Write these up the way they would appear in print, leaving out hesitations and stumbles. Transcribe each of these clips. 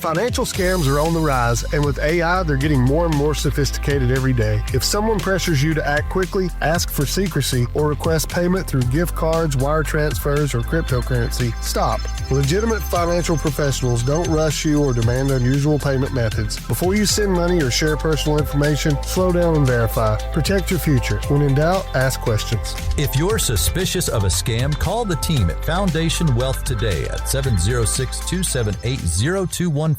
Financial scams are on the rise, and with AI, they're getting more and more sophisticated every day. If someone pressures you to act quickly, ask for secrecy, or request payment through gift cards, wire transfers, or cryptocurrency, stop. Legitimate financial professionals don't rush you or demand unusual payment methods. Before you send money or share personal information, slow down and verify. Protect your future. When in doubt, ask questions. If you're suspicious of a scam, call the team at Foundation Wealth today at 706-278-0214.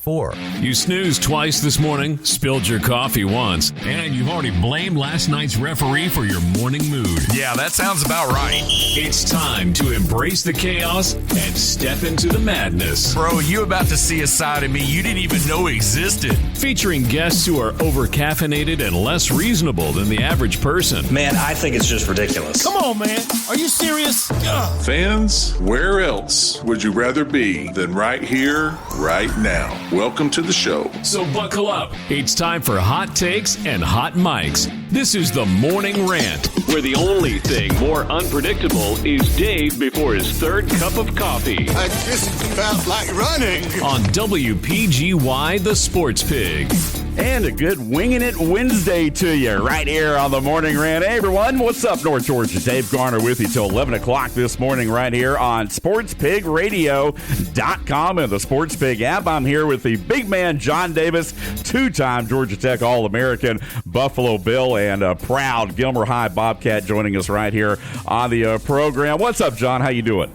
You snoozed twice this morning, spilled your coffee once, and you've already blamed last night's referee for your morning mood. Yeah, that sounds about right. It's time to embrace the chaos and step into the madness. Bro, you about to see a side of me you didn't even know existed. Featuring guests who are over-caffeinated and less reasonable than the average person. Man, I think it's just ridiculous. Come on, man. Are you serious? Ugh. Fans, where else would you rather be than right here, right now? Welcome to the show. So buckle up. It's time for hot takes and hot mics. This is the Morning Rant, where the only thing more unpredictable is Dave before his third cup of coffee. I just felt like running. On WPGY, the Sports Pig. And a good Winging It Wednesday to you right here on the Morning Rant. Hey, everyone. What's up, North Georgia? Dave Garner with you till 11 o'clock this morning right here on SportsPigRadio.com and the Sports Pig app. I'm here with the big man, John Davis, two-time Georgia Tech All-American, Buffalo Bill, and a proud Gilmer High Bobcat joining us right here on the program. What's up, John? How you doing?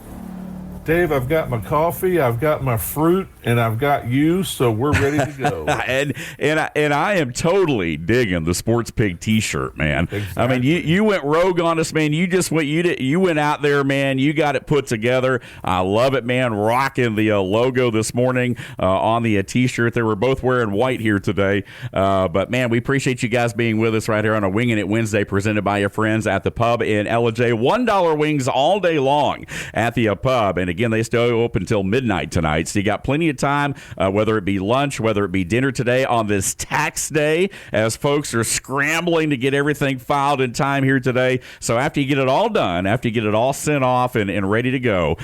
Dave, I've got my coffee, I've got my fruit, and I've got you, so we're ready to go. and I am totally digging the Sports Pig T-shirt, man. Exactly. I mean, you went rogue on us, man. You went out there, man. You got it put together. I love it, man. Rocking the logo this morning on the T-shirt. They were both wearing white here today, but man, we appreciate you guys being with us right here on a Winging It Wednesday, presented by your friends at the pub in Ellijay. $1 wings all day long at the pub, and again, they stay open until midnight tonight, so you got plenty of time, whether it be lunch, whether it be dinner today on this tax day, as folks are scrambling to get everything filed in time here today. So after you get it all done, after you get it all sent off and ready to go,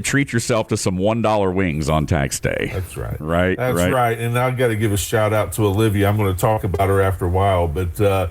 treat yourself to some $1 wings on tax day. That's right. That's right. And I've got to give a shout out to Olivia. I'm going to talk about her after a while, but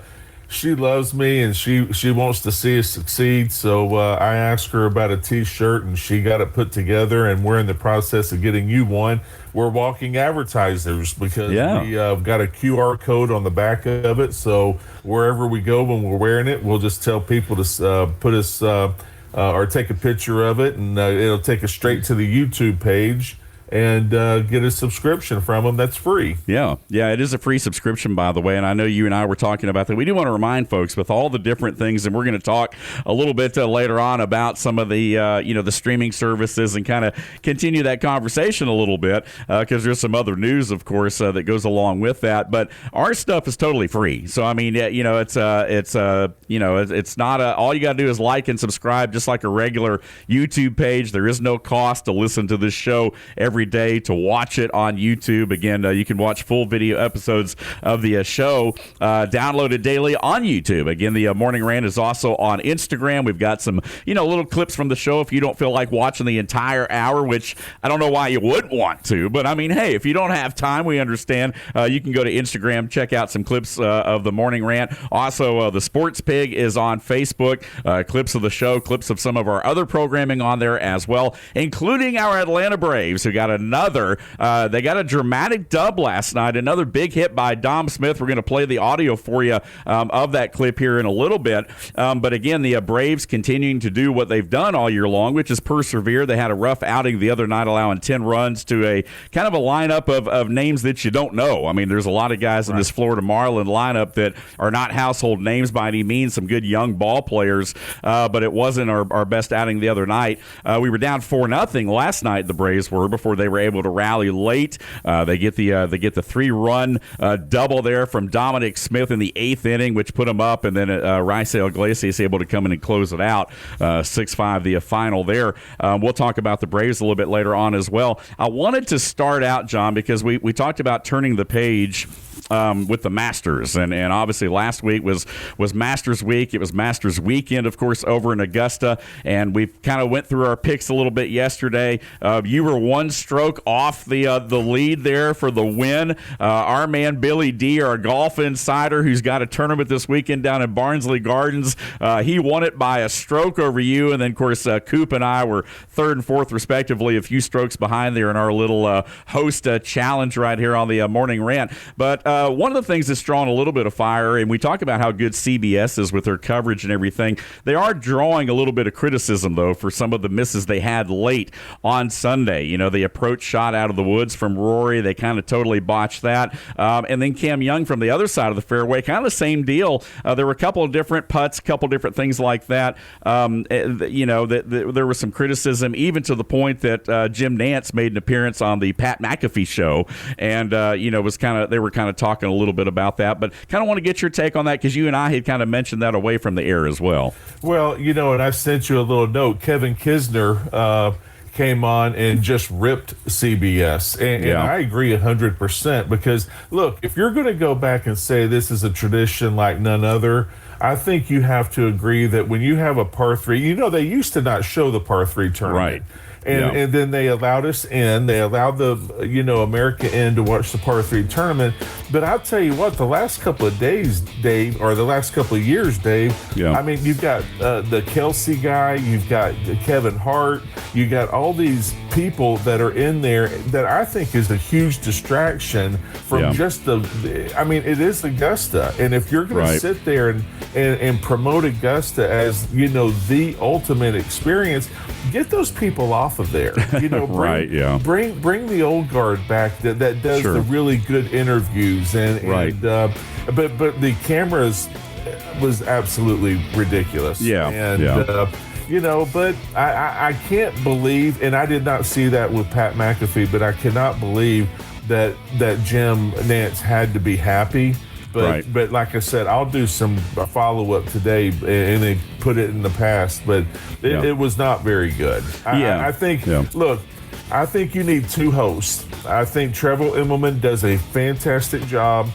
she loves me and she wants to see us succeed. So I asked her about a T-shirt and she got it put together, and we're in the process of getting you one. We're walking advertisers because we got a QR code on the back of it. So wherever we go when we're wearing it, we'll just tell people to put us or take a picture of it, and it'll take us straight to the YouTube page and get a subscription from them that's free. Yeah, it is a free subscription, by the way, and I know you and I were talking about that. We do want to remind folks with all the different things, and we're going to talk a little bit later on about some of the the streaming services and kind of continue that conversation a little bit, because there's some other news, of course, that goes along with that. But our stuff is totally free, so I mean, it's not all you got to do is like and subscribe, just like a regular YouTube page. There is no cost to listen to this show every day, to watch it on YouTube. Again, you can watch full video episodes of the show downloaded daily on YouTube. Again, the Morning Rant is also on Instagram. We've got some little clips from the show if you don't feel like watching the entire hour, which I don't know why you wouldn't want to, but I mean, hey, if you don't have time, we understand. You can go to Instagram, check out some clips of the Morning Rant. Also, the Sports Pig is on Facebook. Clips of the show, clips of some of our other programming on there as well, including our Atlanta Braves, who got they got a dramatic dub last night, another big hit by Dom Smith. We're going to play the audio for you of that clip here in a little bit. But again, the Braves continuing to do what they've done all year long, which is persevere. They had a rough outing the other night, allowing 10 runs to a kind of a lineup of names that you don't know. I mean, there's a lot of guys in this Florida Marlin lineup that are not household names by any means, some good young ball players, but it wasn't our best outing the other night. We were down 4-0 last night, the Braves were, before they were able to rally late. They get the 3-run double there from Dominic Smith in the 8th inning, which put them up, and then Raisel Iglesias able to come in and close it out. 6-5 the final there. We'll talk about the Braves a little bit later on as well. I wanted to start out, John, because we talked about turning the page with the Masters, and obviously last week was Masters week. It was Masters weekend, of course, over in Augusta, and we kind of went through our picks a little bit yesterday. You were one stroke off the lead there for the win. Our man Billy D, our golf insider, who's got a tournament this weekend down in Barnsley Gardens, he won it by a stroke over you, and then of course Coop and I were third and fourth respectively, a few strokes behind there in our little host challenge right here on the morning rant. But one of the things that's drawn a little bit of fire, and we talk about how good CBS is with their coverage and everything, they are drawing a little bit of criticism, though, for some of the misses they had late on Sunday. You know, the approach shot out of the woods from Rory, they kind of totally botched that. And then Cam Young from the other side of the fairway, kind of the same deal. There were a couple of different putts, a couple of different things like that. You know, there was some criticism, even to the point that Jim Nantz made an appearance on the Pat McAfee show, and you know, they were kind of talking a little bit about that, but kind of want to get your take on that, because you and I had kind of mentioned that away from the air as well. Well, you know, and I sent you a little note. Kevin Kisner came on and just ripped CBS, and I agree 100%, because look, if you're going to go back and say this is a tradition like none other, I think you have to agree that when you have a par 3, you know, they used to not show the par 3 tournament. Right. And then they allowed us in. They allowed the, you know, America in to watch the par 3 tournament. But I'll tell you what, the last couple of days, Dave, or the last couple of years, Dave, I mean, you've got the Kelsey guy, you've got Kevin Hart, you got all these people that are in there that I think is a huge distraction from just I mean, it is Augusta. And if you're going to sit there and promote Augusta as, you know, the ultimate experience, get those people off of there. You know, bring the old guard back that does the really good interviews and but the cameras was absolutely ridiculous. You know, but I can't believe, and I did not see that with Pat McAfee, but I cannot believe that Jim Nantz had to be happy. But like I said, I'll do some follow-up today and they put it in the past, but it was not very good. I think, look, I think you need two hosts. I think Trevor Immelman does a fantastic job.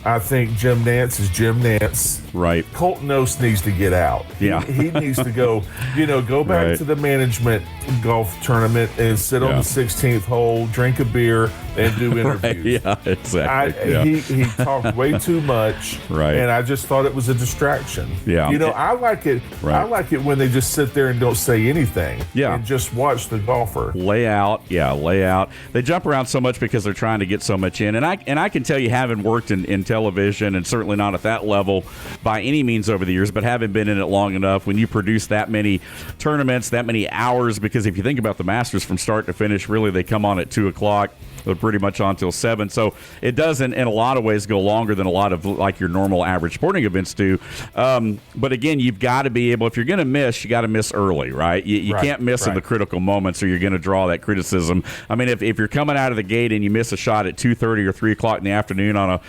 I think Jim Nantz is Jim Nantz. Right. Colton Oast needs to get out. He needs to go, you know, go back to the management golf tournament and sit on the 16th hole, drink a beer, and do interviews. Exactly. He talked way too much, and I just thought it was a distraction. You know, I like it. I like it when they just sit there and don't say anything. And just watch the golfer lay out. They jump around so much because they're trying to get so much in, and I can tell you, having worked in television, and certainly not at that level by any means over the years, but having been in it long enough, when you produce that many tournaments, that many hours, because if you think about the Masters from start to finish, really they come on at 2 o'clock. They're pretty much on till 7. So it does, in a lot of ways, go longer than a lot of like your normal average sporting events do. But again, you've got to be able, if you're going to miss, you got to miss early, right? You can't miss in the critical moments, or you're going to draw that criticism. I mean, if you're coming out of the gate and you miss a shot at 2:30 or 3 o'clock in the afternoon on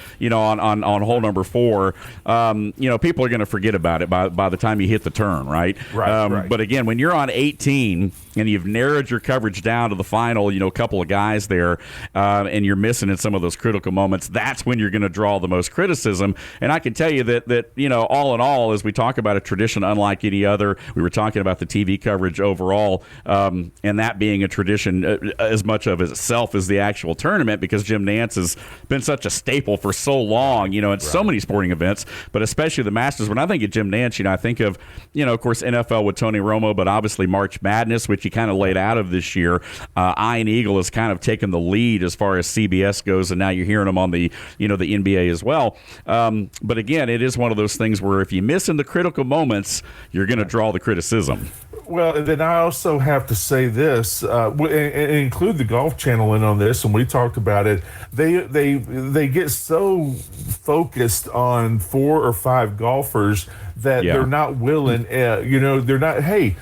on hole number 4, you know, people are going to forget about it by the time you hit the turn, right? But again, when you're on 18 and you've narrowed your coverage down to the final, you know, couple of guys there, and you're missing in some of those critical moments, that's when you're going to draw the most criticism. And I can tell you that you know, all in all, as we talk about a tradition unlike any other, we were talking about the TV coverage overall, and that being a tradition as much of itself as the actual tournament, because Jim Nantz has been such a staple for so long, you know, in so many sporting events, but especially the Masters. When I think of Jim Nantz, you know, I think of, you know, of course, NFL with Tony Romo, but obviously March Madness, which he kind of laid out of this year. Iron Eagle has kind of taken the lead as far as CBS goes, and now you're hearing them on the, you know, the NBA as well. But again, it is one of those things where if you miss in the critical moments, you're going to draw the criticism. Well, and then I also have to say this, and include the Golf Channel in on this, and we talked about it. They get so focused on 4 or 5 golfers that they're not willing, you know, they're not, hey,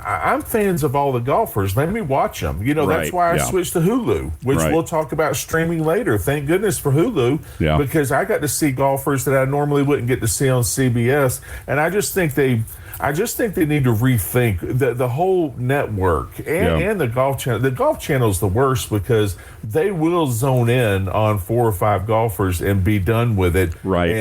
I'm fans of all the golfers. Let me watch them. That's why I switched to Hulu, which we'll talk about streaming later. Thank goodness for Hulu, because I got to see golfers that I normally wouldn't get to see on CBS. And I just think they need to rethink the whole network and the golf channel. The golf channel is the worst because they will zone in on 4 or 5 golfers and be done with it. Right.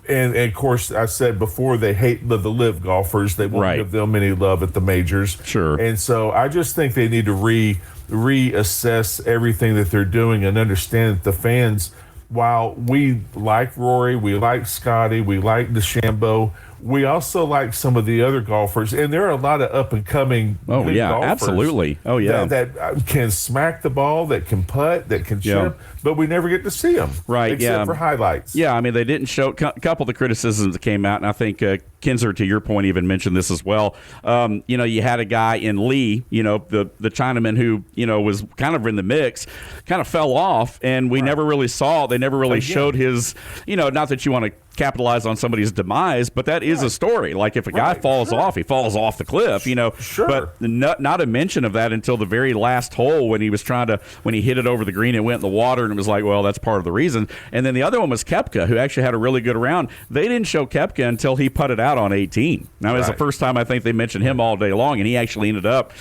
And of course, I said before, they hate the live golfers. They won't give them any love at the majors. Sure. And so I just think they need to reassess everything that they're doing and understand that the fans, while we like Rory, we like Scotty, we like DeChambeau, we also like some of the other golfers, and there are a lot of up-and-coming golfers. Absolutely. That can smack the ball, that can putt, that can chip, but we never get to see them. Right, except for highlights. Yeah, I mean, they didn't show – a couple of the criticisms that came out, and I think Kinzer, to your point, even mentioned this as well. You had a guy in Lee, the Chinaman who, was kind of in the mix, kind of fell off, and we never really saw – they never really showed his – not that you want to capitalize on somebody's demise, but that is a story. Like if a guy falls off, he falls off the cliff, Sure. But not a mention of that until the very last hole when he was when he hit it over the green and went in the water, and it was like, well, that's part of the reason. And then the other one was Koepka, who actually had a really good round. They didn't show Koepka until he putted out on 18. Now, it's the first time I think they mentioned him all day long, and he actually ended up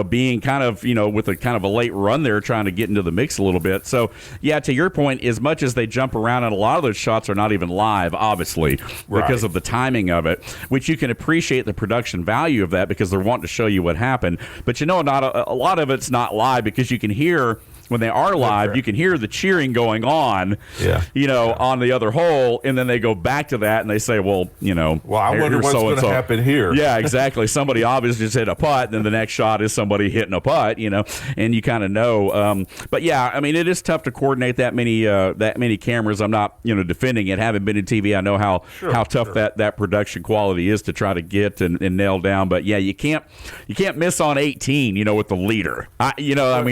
being kind of, with a kind of a late run there, trying to get into the mix a little bit. So, yeah, to your point, as much as they jump around, and a lot of those shots are not even live, obviously, because of the timing of it, which you can appreciate the production value of that because they're wanting to show you what happened. But, not a lot of it's not live because you can hear – when they are live, you can hear the cheering going on, on the other hole, and then they go back to that and they say, well, I wonder what's going to happen here. Yeah, exactly. Somebody obviously just hit a putt, and then the next shot is somebody hitting a putt, and you kind of know. But yeah, I mean, it is tough to coordinate that many cameras. I'm not, defending it. Having been in TV, I know how tough that production quality is to try to get and nail down. But yeah, you can't miss on 18, with the leader.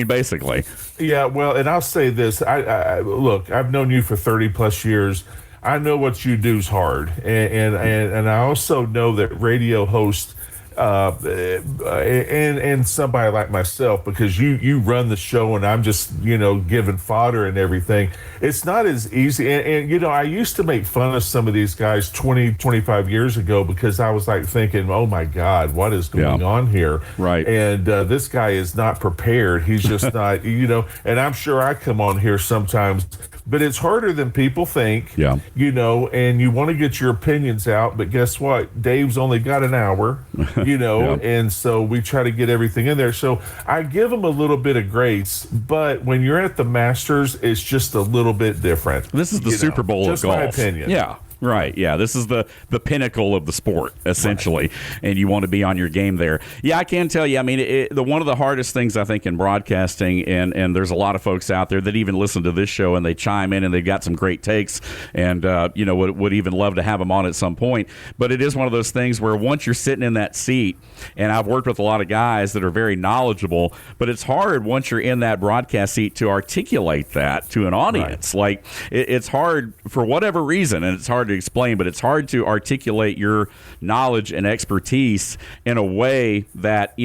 Basically. Yeah, well, and I'll say this. I look, I've known you for 30 plus years. I know what you do is hard, and I also know that radio hosts and somebody like myself, because you run the show and I'm just giving fodder and everything. It's not as easy, and I used to make fun of some of these guys 20-25 years ago because I was like thinking, oh my God, what is going on here? Right. And this guy is not prepared. He's just not, and I'm sure I come on here sometimes, but it's harder than people think. And you want to get your opinions out, but guess what? Dave's only got an hour. And so we try to get everything in there. So I give them a little bit of grace, but when you're at the Masters, it's just a little bit different. This is the Super Bowl of golf. Just my opinion. Yeah. Right, yeah. This is the pinnacle of the sport, essentially, and you want to be on your game there. Yeah, I can tell you, I mean, one of the hardest things, I think, in broadcasting, and there's a lot of folks out there that even listen to this show and they chime in and they've got some great takes and, would even love to have them on at some point. But it is one of those things where once you're sitting in that seat, and I've worked with a lot of guys that are very knowledgeable, but it's hard once you're in that broadcast seat to articulate that to an audience. Like, it's hard for whatever reason, and it's hard to explain, but it's hard to articulate your knowledge and expertise in a way that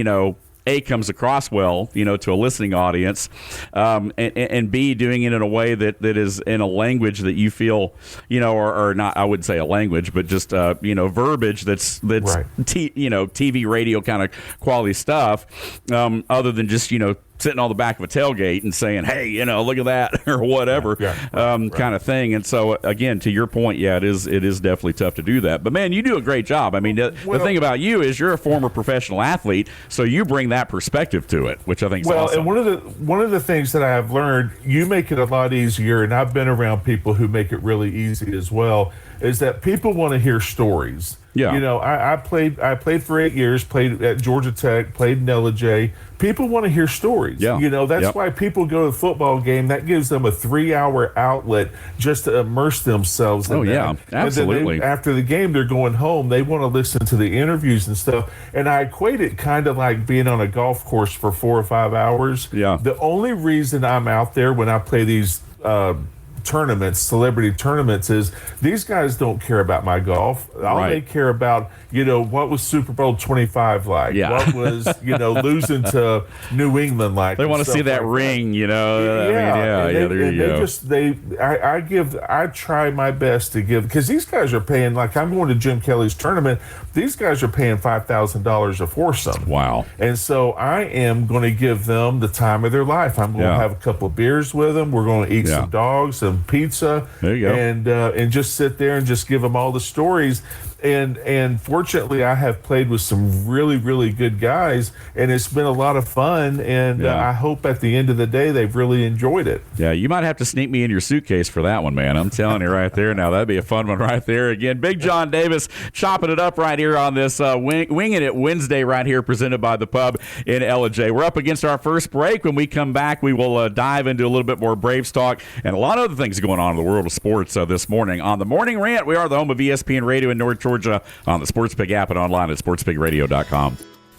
comes across well to a listening audience, and B, doing it in a way that is in a language that you feel or not, I wouldn't say a language, but just verbiage that's TV radio kind of quality stuff, other than just sitting on the back of a tailgate and saying, hey, look at that, or whatever, kind of thing. And so, again, to your point, it is definitely tough to do that. But, man, you do a great job. I mean, the thing about you is you're a former professional athlete, so you bring that perspective to it, which I think is awesome. And one of the things that I have learned, you make it a lot easier, and I've been around people who make it really easy as well, is that people want to hear stories. Yeah. I played for 8 years, played at Georgia Tech, played in Ellijay. People want to hear stories. Yeah. That's why people go to a football game. That gives them a 3-hour outlet just to immerse themselves in that. Yeah, absolutely. And then after the game, they're going home. They want to listen to the interviews and stuff. And I equate it kind of like being on a golf course for 4 or 5 hours. Yeah. The only reason I'm out there when I play these tournaments, celebrity tournaments, is these guys don't care about my golf. All they care about, what was Super Bowl 25 like? Yeah. What was, losing to New England like? They want to see that ring, I try my best to give, because these guys are paying, like I'm going to Jim Kelly's tournament, these guys are paying $5,000 a foursome. Wow. And so I am going to give them the time of their life. I'm going to have a couple of beers with them. We're going to eat some dogs, some pizza. There you go. And just sit there and just give them all the stories. And fortunately, I have played with some really, really good guys, and it's been a lot of fun. And I hope at the end of the day, they've really enjoyed it. Yeah, you might have to sneak me in your suitcase for that one, man. I'm telling you right there. Now, that'd be a fun one right there. Again, Big John Davis chopping it up right here on this Winging It Wednesday right here, presented by the Pub in Ellijay. We're up against our first break. When we come back, we will dive into a little bit more Braves talk and a lot of other things going on in the world of sports this morning. On the Morning Rant, we are the home of ESPN Radio in North Georgia, on the SportsPig app and online at sportspigradio.com.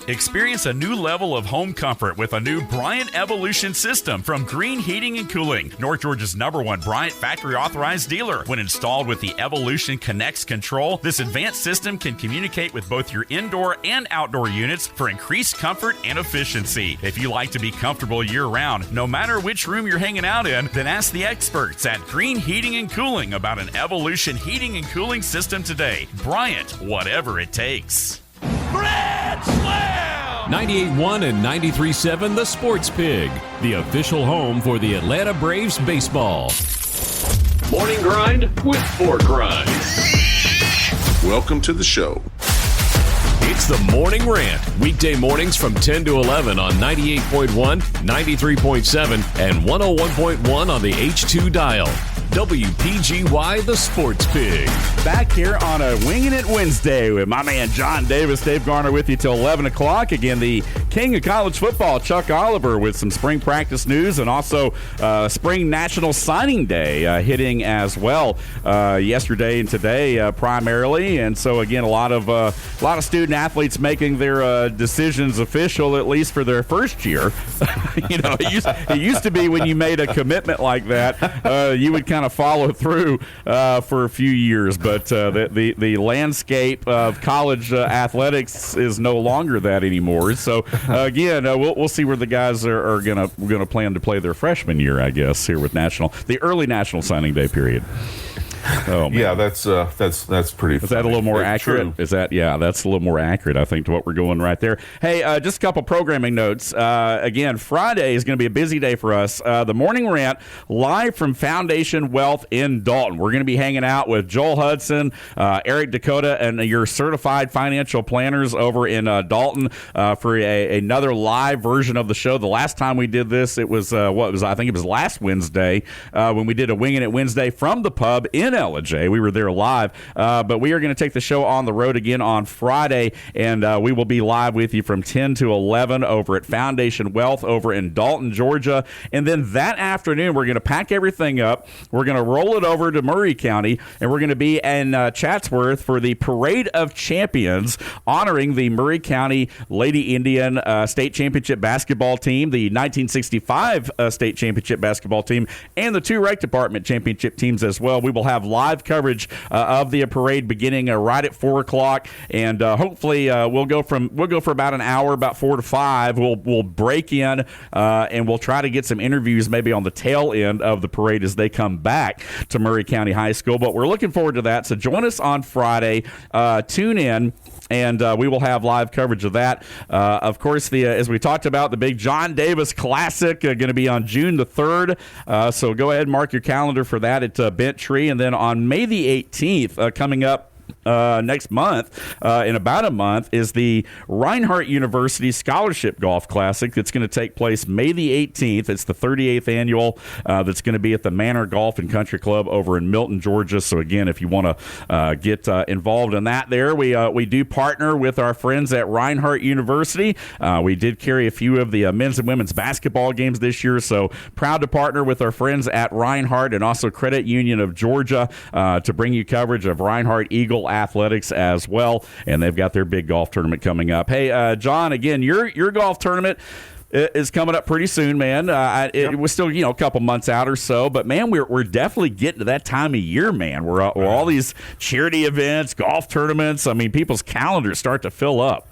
Experience a new level of home comfort with a new Bryant Evolution system from Green Heating and Cooling, North Georgia's #1 Bryant factory authorized dealer. When installed with the Evolution Connects control, this advanced system can communicate with both your indoor and outdoor units for increased comfort and efficiency. If you like to be comfortable year-round, no matter which room you're hanging out in, then ask the experts at Green Heating and Cooling about an Evolution heating and cooling system today. Bryant, whatever it takes. Grand Slam! 98.1 and 93.7 The Sports Pig, the official home for the Atlanta Braves baseball. Morning grind with Fort Grind. Welcome to the show. It's the Morning Rant, weekday mornings from 10 to 11 on 98.1, 93.7, and 101.1 on the H2 dial. WPGY, the Sports Pig. Back here on a Winging It Wednesday with my man John Davis, Dave Garner with you till 11 o'clock. Again, the king of college football, Chuck Oliver, with some spring practice news and also Spring National Signing Day hitting as well yesterday and today primarily. And so, again, a lot of student athletes making their decisions official, at least for their first year. It used to be when you made a commitment like that, you would kind of follow through for a few years, but the landscape of college athletics is no longer that anymore. So again, we'll see where the guys are gonna plan to play their freshman year, I guess, here with the early National Signing Day period. Oh, man. Yeah, that's pretty. Is that a little more accurate? True. That's a little more accurate, I think, to what we're going right there. Hey, just a couple programming notes. Again, Friday is going to be a busy day for us. The Morning Rant live from Foundation Wealth in Dalton. We're going to be hanging out with Joel Hudson, Eric Dakota, and your certified financial planners over in Dalton for another live version of the show. The last time we did this, I think it was last Wednesday when we did a Winging It Wednesday from the Pub in Ellijay. We were there live, but we are going to take the show on the road again on Friday, and we will be live with you from 10 to 11 over at Foundation Wealth over in Dalton, Georgia. And then that afternoon, we're going to pack everything up. We're going to roll it over to Murray County, and we're going to be in Chatsworth for the Parade of Champions, honoring the Murray County Lady Indian State Championship basketball team, the 1965 State Championship basketball team, and the 2 Rec Department championship teams as well. We will have live coverage of the parade beginning right at 4 o'clock, and hopefully we'll go for about an hour, about 4 to 5. We'll break in and we'll try to get some interviews maybe on the tail end of the parade as they come back to Murray County High School. But we're looking forward to that. So join us on Friday. Tune in. And we will have live coverage of that. Of course, as we talked about, the big John Davis Classic going to be on June the 3rd. So go ahead and mark your calendar for that at Bent Tree. And then on May the 18th, coming up next month, in about a month, is the Reinhardt University Scholarship Golf Classic. That's going to take place May the 18th. It's the 38th annual. That's going to be at the Manor Golf and Country Club over in Milton, Georgia. So again, if you want to get involved in that, we do partner with our friends at Reinhardt University. We did carry a few of the men's and women's basketball games this year. So proud to partner with our friends at Reinhardt and also Credit Union of Georgia to bring you coverage of Reinhardt Eagle athletics as well, and they've got their big golf tournament coming up. Hey, John, again, your golf tournament, is coming up pretty soon, man. It was still, a couple months out or so, but man, we're definitely getting to that time of year, man. Where all these charity events, golf tournaments. I mean, people's calendars start to fill up.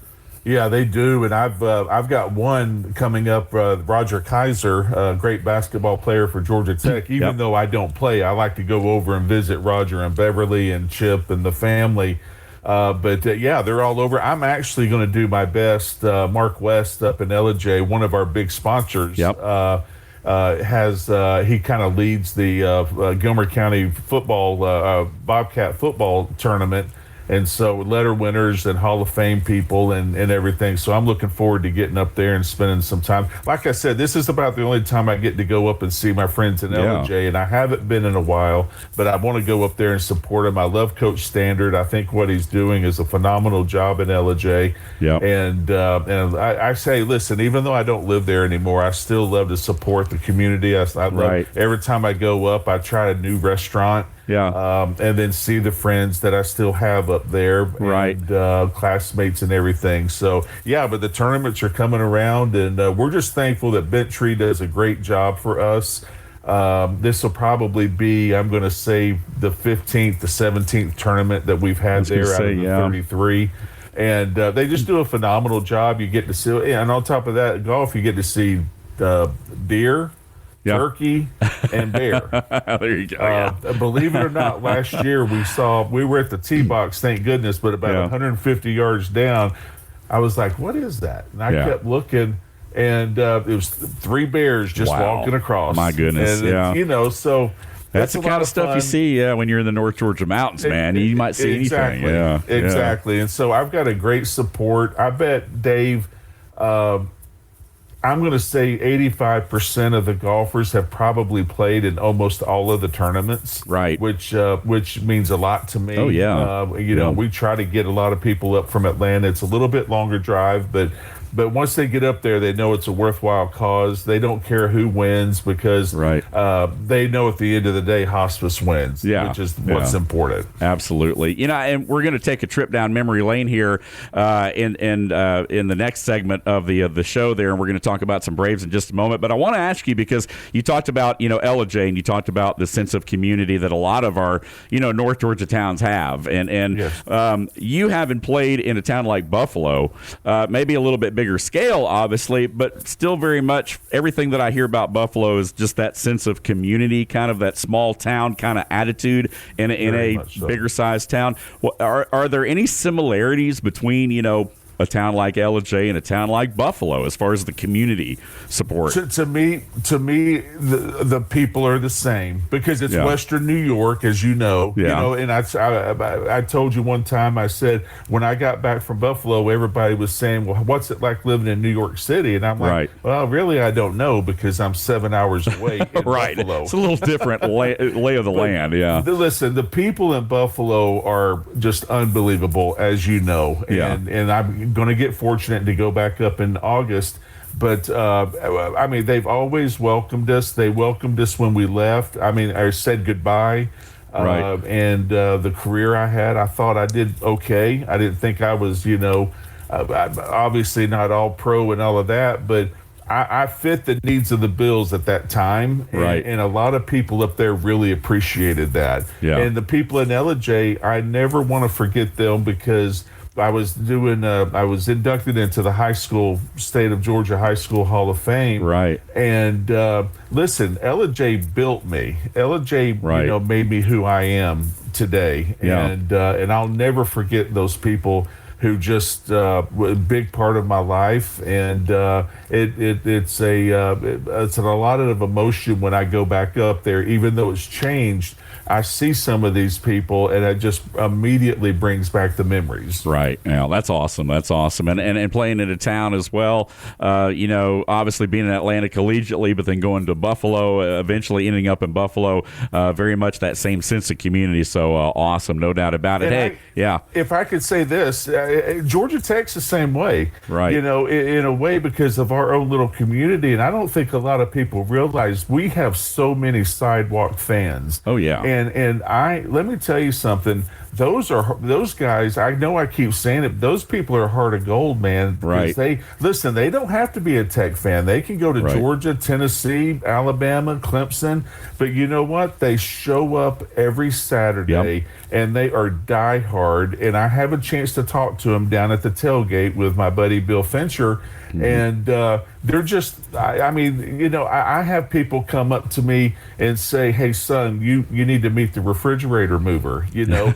Yeah, they do, and I've got one coming up. Roger Kaiser, a great basketball player for Georgia Tech. Even though I don't play, I like to go over and visit Roger and Beverly and Chip and the family. But they're all over. I'm actually going to do my best. Mark West up in Ellijay, one of our big sponsors, he kind of leads the Gilmer County football Bobcat football tournament. And so letter winners and Hall of Fame people and everything. So I'm looking forward to getting up there and spending some time. Like I said, this is about the only time I get to go up and see my friends in Ellijay, and I haven't been in a while, but I want to go up there and support him. I love Coach Standard. I think what he's doing is a phenomenal job in Ellijay. And I say, listen, even though I don't live there anymore, I still love to support the community. I love every time I go up, I try a new restaurant. And then see the friends that I still have up there, and classmates and everything. So, but the tournaments are coming around, and we're just thankful that Bent Tree does a great job for us. This will probably be, I'm going to say, the 15th, the 17th tournament that we've had there out of the 33. And they just do a phenomenal job. You get to see, and on top of that, golf, you get to see deer, turkey, and bear. There you go. Believe it or not, last year we were at the tee box, thank goodness, but about 150 yards down, I was like, what is that? And I kept looking, and it was 3 bears just walking across. My goodness. And, so that's the kind of stuff you see when you're in the North Georgia mountains, man. You might see anything. Exactly. And so I've got a great support. I bet, Dave, I'm going to say 85% of the golfers have probably played in almost all of the tournaments, which means a lot to me. We try to get a lot of people up from Atlanta. It's a little bit longer drive, but once they get up there, they know it's a worthwhile cause. They don't care who wins because they know at the end of the day, hospice wins, which is what's important. Absolutely. And we're going to take a trip down memory lane here in the next segment of the show there, and we're going to talk about some Braves in just a moment. But I want to ask you, because you talked about, Ellijay, and you talked about the sense of community that a lot of our, North Georgia towns have. And you haven't played in a town like Buffalo, maybe a little bit bigger scale, obviously, but still very much everything that I hear about Buffalo is just that sense of community, kind of that small town kind of attitude in a bigger sized town. Are there any similarities between, a town like Ellijay and a town like Buffalo as far as the community support? To me, the people are the same because it's Western New York, as you know. And I told you one time, I said, when I got back from Buffalo, everybody was saying, well, what's it like living in New York City? And I'm like, well, really, I don't know because I'm 7 hours away in Buffalo. It's a little different lay of the land, Listen, the people in Buffalo are just unbelievable, as you know. And I'm going to get fortunate to go back up in August, but they've always welcomed us. They welcomed us when we left. I said goodbye, and the career I had, I thought I did okay. I didn't think I was, obviously not all pro and all of that, but I fit the needs of the Bills at that time, and a lot of people up there really appreciated that. And the people in Ellijay, I never want to forget them because I was inducted into the State of Georgia High School Hall of Fame. And listen, Ellijay built me. Ellijay, made me who I am today. And I'll never forget those people who just were a big part of my life. And it's a lot of emotion when I go back up there, even though it's changed. I see some of these people, and it just immediately brings back the memories. Yeah, that's awesome. And playing in a town as well, obviously being in Atlanta collegiately, but then going to Buffalo, eventually ending up in Buffalo, very much that same sense of community. So awesome, no doubt about it. If I could say this, Georgia Tech's the same way. In a way, because of our own little community, and I don't think a lot of people realize we have so many sidewalk fans. Oh, yeah. And let me tell you something. those guys. I know I keep saying it. But those people are heart of gold, man. Right. They don't have to be a Tech fan. They can go to Georgia, Tennessee, Alabama, Clemson. But you know what? They show up every Saturday, and they are diehard. And I have a chance to talk to them down at the tailgate with my buddy Bill Fincher. And they're just, I mean, you know, I have people come up to me and say, hey, son, you need to meet the refrigerator mover. You know,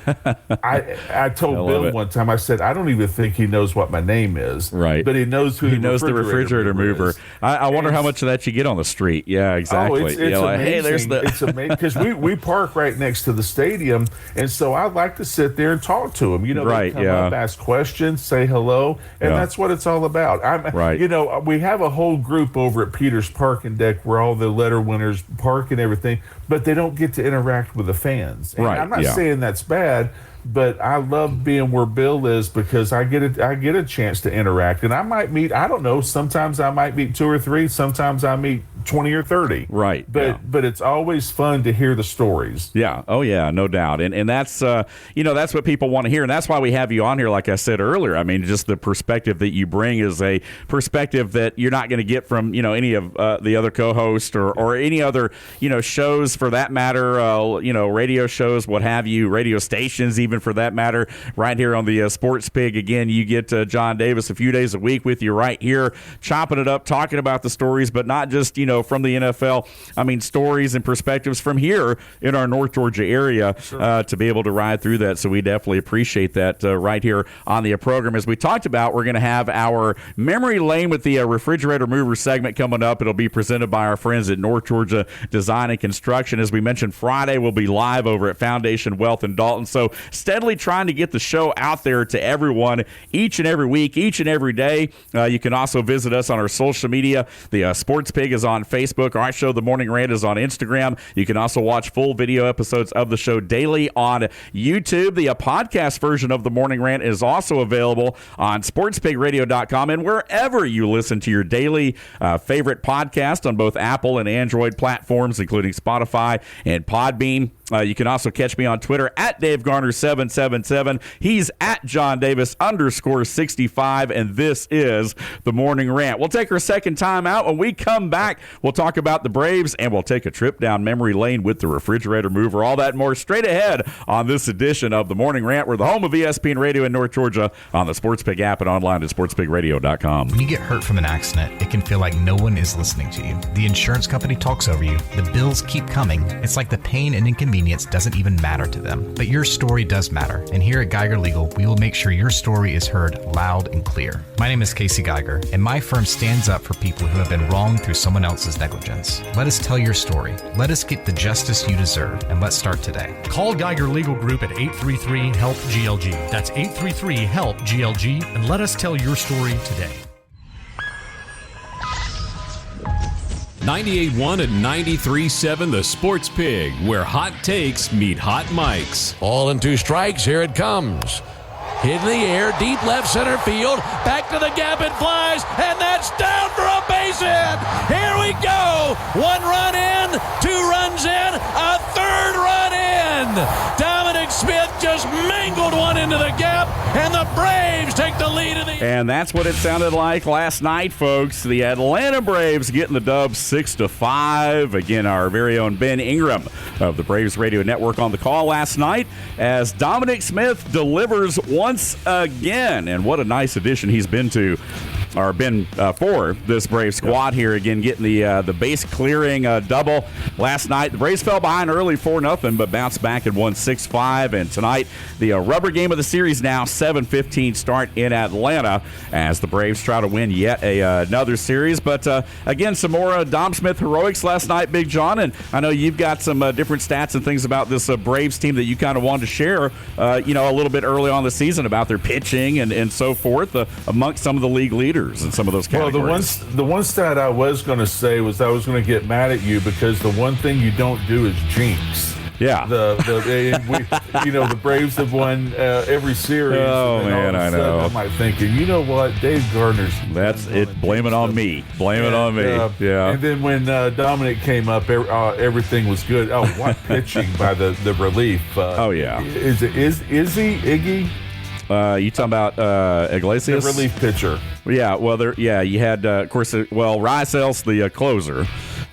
I told Bill one time, I said, I don't even think he knows what my name is. Right. But he knows who the refrigerator mover is. I wonder how much of that you get on the street. Yeah, exactly. Oh, it's amazing. Like, hey, there's it's amazing because we park right next to the stadium. And so I like to sit there and talk to them. You know, they come up, ask questions, say hello. And that's what it's all about. You know, we have a whole group over at Peters Parking Deck where all the letter winners park and everything, but they don't get to interact with the fans. And I'm not saying that's bad, but I love being where Bill is because I get a chance to interact. And I might meet, I don't know, sometimes I might meet 2 or 3, sometimes I meet 20 or 30. Right. But it's always fun to hear the stories. Yeah. Oh, yeah, no doubt. And that's, you know, that's what people want to hear. And that's why we have you on here, like I said earlier. I mean, just the perspective that you bring is a perspective that you're not going to get from, you know, any of the other co-hosts or any other, you know, shows for that matter, you know, radio shows, what have you, radio stations even for that matter, right here on the Sports Pig. Again, you get John Davis a few days a week with you right here, chopping it up, talking about the stories, but not just, you know, from the NFL. I mean, stories and perspectives from here in our North Georgia area to be able to ride through that. So we definitely appreciate that right here on the program. As we talked about, we're going to have our Memory Lane with the refrigerator mover segment coming up. It'll be presented by our friends at North Georgia Design and Construction. As we mentioned, Friday we'll be live over at Foundation Wealth in Dalton. So steadily trying to get the show out there to everyone each and every week, each and every day. You can also visit us on our social media. The Sports Pig is on Facebook. Our show, The Morning Rant, is on Instagram. You can also watch full video episodes of the show daily on YouTube. The podcast version of The Morning Rant is also available on sportspigradio.com and wherever you listen to your daily favorite podcast on both Apple and Android platforms, including Spotify and Podbean. You can also catch me on Twitter at DaveGarner777. He's at JohnDavis_65, and this is The Morning Rant. We'll take our second time out. When we come back, we'll talk about the Braves, and we'll take a trip down memory lane with the refrigerator mover. All that and more straight ahead on this edition of The Morning Rant. We're the home of ESPN Radio in North Georgia on the Sports Pig app and online at sportspigradio.com. When you get hurt from an accident, it can feel like no one is listening to you. The insurance company talks over you. The bills keep coming. It's like the pain and inconvenience doesn't even matter to them. But your story does matter. And here at Geiger Legal, we will make sure your story is heard loud and clear. My name is Casey Geiger, and my firm stands up for people who have been wronged through someone else's negligence. Let us tell your story. Let us get the justice you deserve, and let's start today. Call Geiger Legal Group at 833-HELP-GLG. That's 833-HELP-GLG, and let us tell your story today. 98.1 and 93.7 The Sports Pig, where hot takes meet hot mics. Ball and 2 strikes. Here it comes. Hit in the air, deep left center field. Back to the gap it flies, and that's down for a base hit. Here we go. 1 run in, 2 runs in, a 3rd run in. Dominic Smith just mangled one into the gap, and the Braves take the lead in the... And that's what it sounded like last night, folks. The Atlanta Braves getting the dub 6-5. Again, our very own Ben Ingram of the Braves Radio Network on the call last night as Dominic Smith delivers once again. And what a nice addition he's been to, or been for this Braves squad here. Again, getting the base clearing double last night. The Braves fell behind early 4-0, but bounced back and won 6-5. And tonight, the rubber game of the series now, 7:15 start in Atlanta as the Braves try to win yet another series. But again, some more Dom Smith heroics last night, Big John. And I know you've got some different stats and things about this Braves team that you kind of wanted to share, you know, a little bit early on the season about their pitching and so forth amongst some of the league leaders and some of those categories. Well, the one stat I was going to say was I was going to get mad at you because the one thing you don't do is jinx. Yeah. The Braves have won every series. Oh, man, I know. I'm like thinking, you know what? Dave Garner's. That's it. Blame it on me. Blame it on me. Yeah. And then when Dominic came up, everything was good. Oh, what pitching by the relief. Is he Iggy? You talking about Iglesias? The relief pitcher. Yeah, well, you had, of course, Reisel's the closer.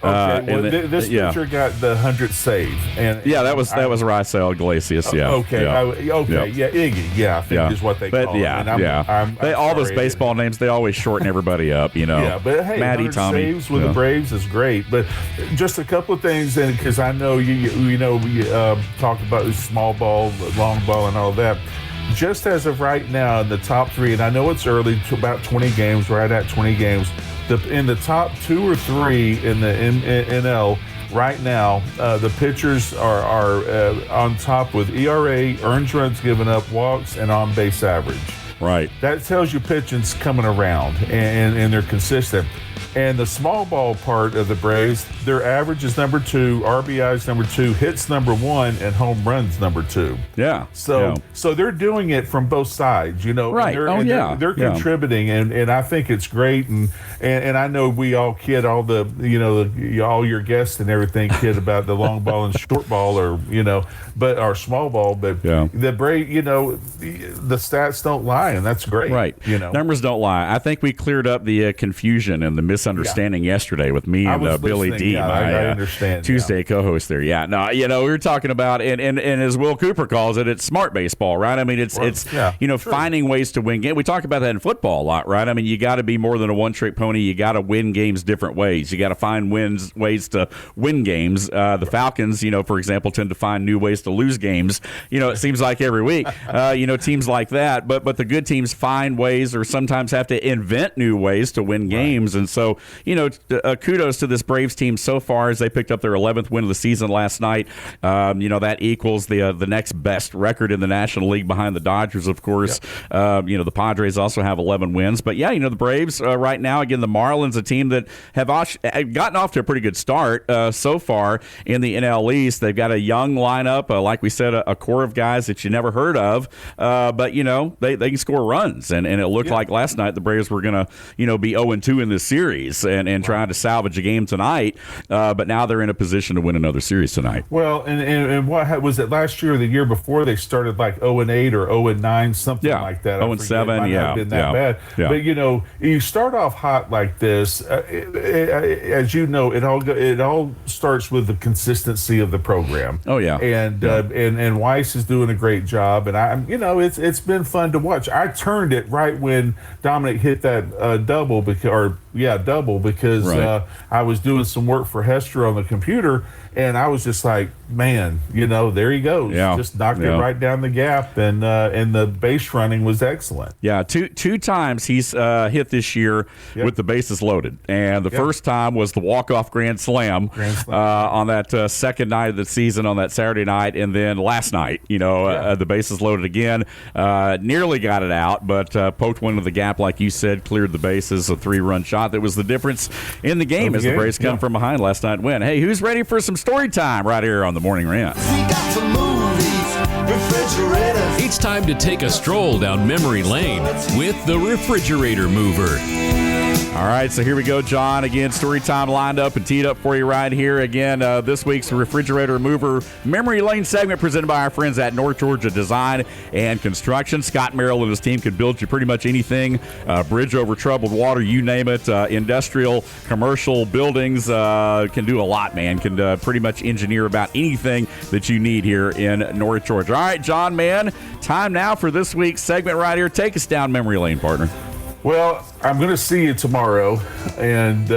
Okay, this pitcher got the 100th save. And that was Raisel Iglesias, yeah. Iggy, I think is what they call him. All those baseball names, they always shorten everybody up, Yeah, but hey, Matty, 100 Tommy, saves with the Braves is great. But just a couple of things, and because I know we talked about the small ball, long ball, and all that. Just as of right now, in the top three, and I know it's early, to about 20 games, right at 20 games, in the top 2 or 3 in the NL right now, the pitchers are on top with ERA, earned runs given up, walks, and on-base average. Right. That tells you pitching's coming around, and they're consistent. And the small ball part of the Braves, their average is number 2, RBI's number 2, hits number 1, and home runs number 2. Yeah. So they're doing it from both sides, Right. They're contributing, and I think it's great. And I know we all kid all all your guests and everything kid about the long ball and short ball, but our small ball. But the Brave, the stats don't lie, and that's great. Right. Numbers don't lie. I think we cleared up the confusion and the misunderstanding yesterday with me and Billy D, I understand. Tuesday co-host there. Yeah, no, we were talking about and as Will Cooper calls it, it's smart baseball, right? I mean, it's finding ways to win games. We talk about that in football a lot, right? I mean, you got to be more than a one-trick pony. You got to win games different ways. You got to find ways to win games. The Falcons, for example, tend to find new ways to lose games. It seems like every week. Teams like that, but the good teams find ways, or sometimes have to invent new ways to win games, and so. Kudos to this Braves team so far as they picked up their 11th win of the season last night. That equals the next best record in the National League behind the Dodgers, of course. Yep. The Padres also have 11 wins. But, the Braves right now, again, the Marlins, a team that have gotten off to a pretty good start so far in the NL East. They've got a young lineup, like we said, a core of guys that you never heard of. But, they can score runs. And it looked like last night the Braves were going to, be 0-2 in this series. And trying to salvage a game tonight, but now they're in a position to win another series tonight. Well, and what was it last year or the year before? They started like 0-8 or 0-9, something like that. 0-7, have been that bad. Yeah. But you start off hot like this. As you know, it all starts with the consistency of the program. Oh yeah, and Weiss is doing a great job, and it's been fun to watch. I turned it right when Dominic hit that double because I was doing some work for Hester on the computer, and I was just like, man, there he goes. Yeah. Just knocked it right down the gap, and the base running was excellent. Yeah, two times he's hit this year with the bases loaded. And the first time was the walk-off grand slam. On that second night of the season, on that Saturday night, and then last night, the bases loaded again. Nearly got it out, but poked one to the gap, like you said, cleared the bases, a 3-run shot. That was the difference in the game as the Braves come from behind last night and win. Hey, who's ready for some story time right here on the Morning Rant? We got some movies, refrigerators. It's time to take a stroll down memory lane with the Refrigerator Mover. All right, so here we go, John. Again, story time lined up and teed up for you right here. Again, this week's Refrigerator Mover Memory Lane segment presented by our friends at North Georgia Design and Construction. Scott Merrill and his team can build you pretty much anything. Bridge over troubled water, you name it. Industrial, commercial buildings can do a lot, man. Can pretty much engineer about anything that you need here in North Georgia. All right, John, man, time now for this week's segment right here. Take us down memory lane, partner. Well, I'm going to see you tomorrow, and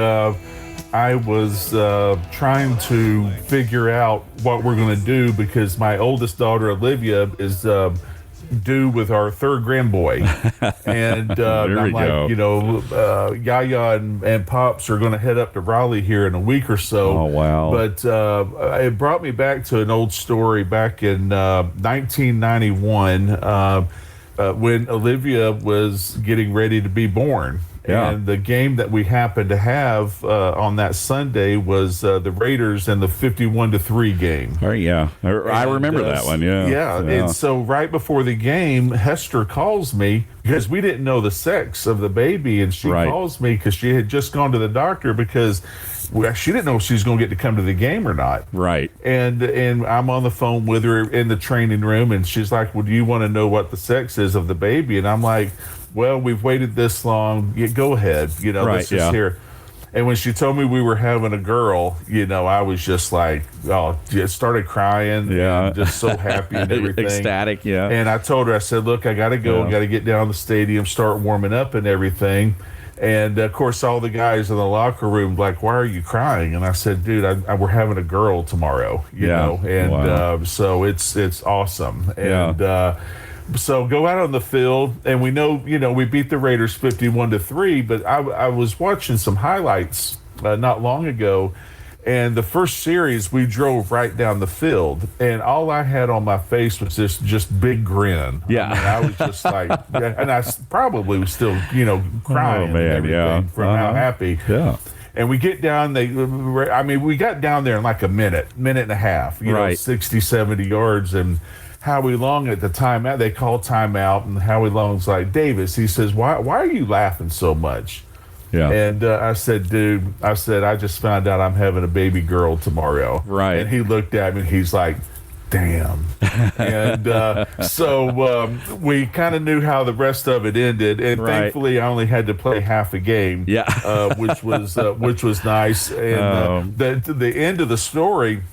I was trying to figure out what we're going to do because my oldest daughter, Olivia, is due with our third grandboy. And I'm like, Yaya and Pops are going to head up to Raleigh here in a week or so. Oh, wow. But it brought me back to an old story back in 1991. When Olivia was getting ready to be born. Yeah. And the game that we happened to have on that Sunday was the Raiders and the 51-3 game. Oh, yeah. I remember that one, yeah. Yeah. And so right before the game, Hester calls me because we didn't know the sex of the baby. And she calls me because she had just gone to the doctor because she didn't know if she was going to get to come to the game or not. Right. And I'm on the phone with her in the training room, and she's like, well, do you want to know what the sex is of the baby? And I'm like, well, we've waited this long. Yeah, go ahead. Let's just hear. And when she told me we were having a girl, I was just like, started crying. Yeah. And just so happy and everything. Ecstatic, yeah. And I told her, I said, look, I got to go. Got to get down to the stadium, start warming up and everything. And, of course, all the guys in the locker room like, why are you crying? And I said, dude, we're having a girl tomorrow, you know. And so it's awesome. And so go out on the field, and we know, we beat the Raiders 51-3, but I was watching some highlights not long ago, and the first series we drove right down the field, and all I had on my face was this just big grin. Yeah. I was just like, and I probably was still, crying and everything from how happy. Yeah. And we get down, we got down there in like a minute and a half, 60, 70 yards, and Howie Long at the timeout, they call timeout, and Howie Long's like, Davis, he says, why are you laughing so much? Yeah. And I said, dude, I just found out I'm having a baby girl tomorrow. Right. And he looked at me, and he's like, damn. And so we kind of knew how the rest of it ended, and thankfully I only had to play half a game, which was nice. And the end of the story,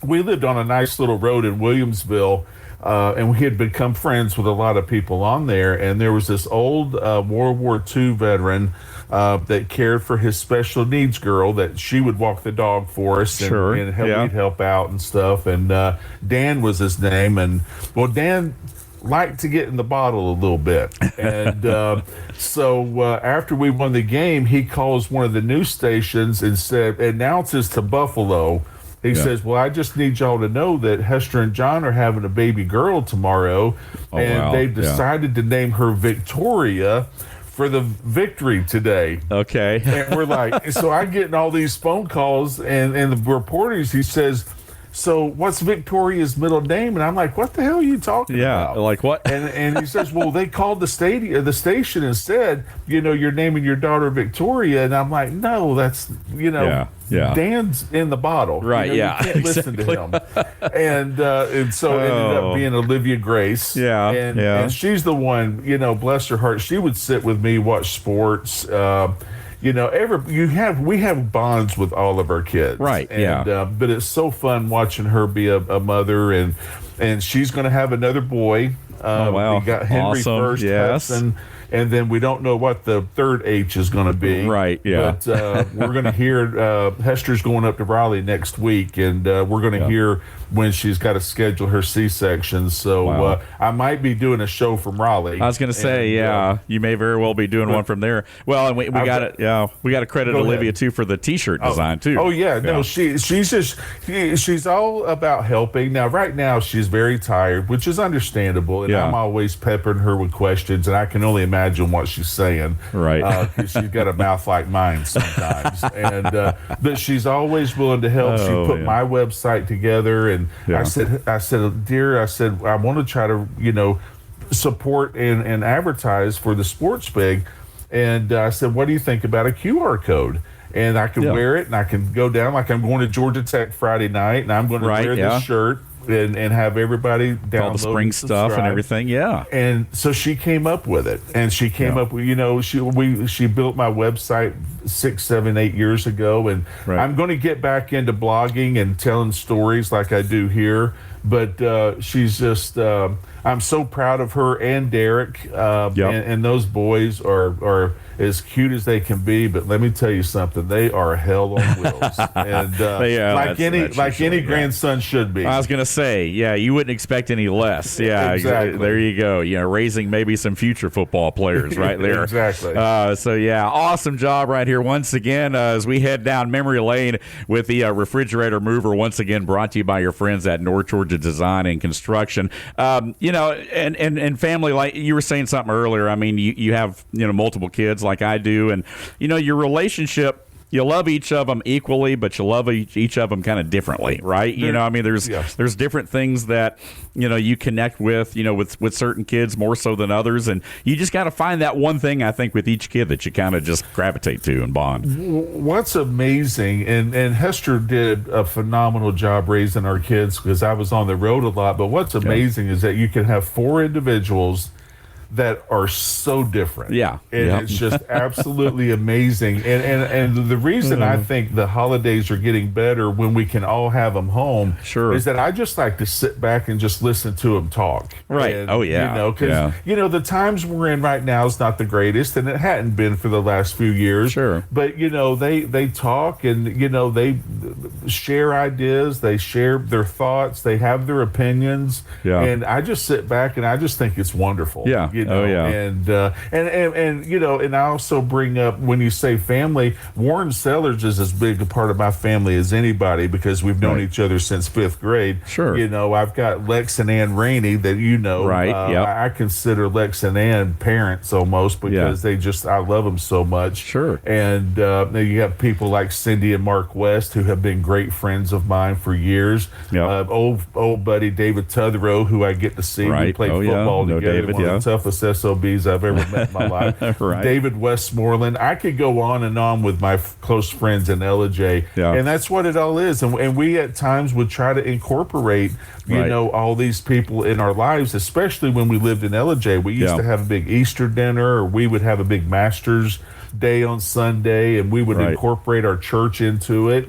we lived on a nice little road in Williamsville, and we had become friends with a lot of people on there. And there was this old World War II veteran that cared for his special needs girl, that she would walk the dog for us and we'd help out and stuff. And Dan was his name. And, well, Dan liked to get in the bottle a little bit. And so after we won the game, he calls one of the news stations and announces to Buffalo, he says, well, I just need y'all to know that Hester and John are having a baby girl tomorrow, and they've decided to name her Victoria for the victory today. Okay. And we're like, so I'm getting all these phone calls, and the reporters, he says, so what's Victoria's middle name? And I'm like, what the hell are you talking about? Like what? And he says, well, they called the station and said, you're naming your daughter Victoria. And I'm like, no, that's, Dan's in the bottle. Right, you can't listen to him. And so it ended up being Olivia Grace. Yeah, and she's the one, bless her heart, she would sit with me, watch sports. We have bonds with all of our kids, right? And but it's so fun watching her be a mother, and she's going to have another boy. We got Henry first, Hudson, and then we don't know what the third H is going to be. Right, yeah. But we're going to hear Hester's going up to Raleigh next week, and we're going to hear when she's got to schedule her C-section. So I might be doing a show from Raleigh. I was going to say, you may very well be doing one from there. Well, and we got it. We got to credit Olivia too for the T-shirt design too. Oh yeah, no, she's all about helping. Now, right now, she's very tired, which is understandable, and I'm always peppering her with questions, and I can only imagine what she's saying. Right, because she's got a mouth like mine sometimes, and but she's always willing to help. She put my website together, and I said, dear, I want to try to support and advertise for the sports big, and I said, what do you think about a QR code? And I can wear it, and I can go down like I'm going to Georgia Tech Friday night, and I'm going to wear this shirt and have everybody download all the spring stuff and everything. Yeah. And so she came up with it, and she came up with, she built my website 6, 7, 8 years ago, and I'm going to get back into blogging and telling stories like I do here. But she's just, I'm so proud of her and Derek, and those boys are as cute as they can be. But let me tell you something, they are hell on wheels, and like any grandson should be. I was going to say, you wouldn't expect any less. Yeah, exactly. There you go. Raising maybe some future football players right there. Exactly. So awesome job right here here once again as we head down memory lane with the refrigerator mover, once again brought to you by your friends at North Georgia Design and Construction. And family, like you were saying something earlier, I mean, you have, multiple kids like I do, and, your relationship, you love each of them equally, but you love each of them kind of differently, right? There's different things that, you connect with, with certain kids more so than others. And you just got to find that one thing, I think, with each kid that you kind of just gravitate to and bond. What's amazing, and Hester did a phenomenal job raising our kids because I was on the road a lot, but what's amazing is that you can have 4 individuals that are so different. Yeah. And it's just absolutely amazing. And the reason I think the holidays are getting better when we can all have them home is that I just like to sit back and just listen to them talk. Right. And, because, the times we're in right now is not the greatest, and it hadn't been for the last few years. Sure. But, they talk and, they share ideas, they share their thoughts, they have their opinions. Yeah. And I just sit back and I just think it's wonderful. Yeah. And I also bring up, when you say family, Warren Sellers is as big a part of my family as anybody because we've known each other since 5th grade. Sure. I've got Lex and Ann Rainey that Right. I consider Lex and Ann parents almost because I love them so much. Sure. And you have people like Cindy and Mark West who have been great friends of mine for years. Yep. Old buddy David Tutherow, who I get to see. Right. We played football together. David, one of the toughest SOBs I've ever met in my life. Right. David Westmoreland. I could go on and on with my close friends in Ellijay. Yeah. And that's what it all is. And we at times would try to incorporate, all these people in our lives, especially when we lived in Ellijay. We used to have a big Easter dinner, or we would have a big Masters Day on Sunday, and we would incorporate our church into it.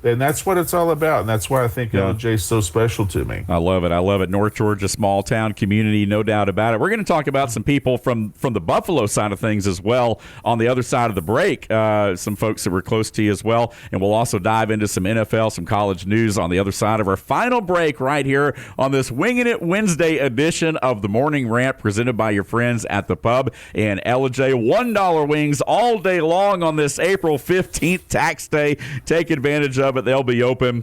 And that's what it's all about. And that's why I think Ellijay is so special to me. I love it. North Georgia, small town community, no doubt about it. We're going to talk about some people from the Buffalo side of things as well on the other side of the break. Some folks that were close to you as well. And we'll also dive into some NFL, some college news on the other side of our final break right here on this Winging It Wednesday edition of the Morning Rant presented by your friends at the Pub and Ellijay. $1 wings all day long on this April 15th tax day. Take advantage of it. They'll be open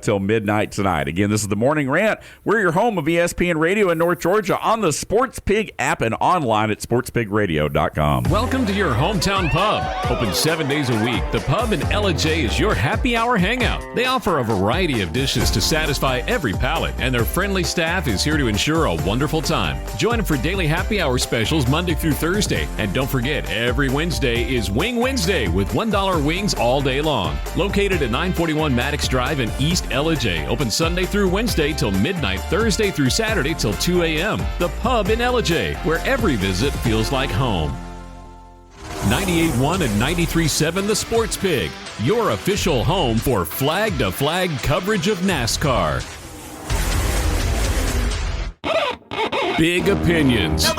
till midnight tonight. Again, this is the Morning Rant. We're your home of ESPN Radio in North Georgia on the Sports Pig app and online at sportspigradio.com. Welcome to your hometown pub. Open 7 days a week, the Pub in Ellijay is your happy hour hangout. They offer a variety of dishes to satisfy every palate, and their friendly staff is here to ensure a wonderful time. Join them for daily happy hour specials Monday through Thursday. And don't forget, every Wednesday is Wing Wednesday with $1 wings all day long. Located at 941 Maddox Drive in East Ellijay. Open Sunday through Wednesday till midnight, Thursday through Saturday till 2 a.m. The Pub in Ellijay, where every visit feels like home. 98.1 and 93.7 The Sports Pig, your official home for flag-to-flag coverage of NASCAR. Big opinions of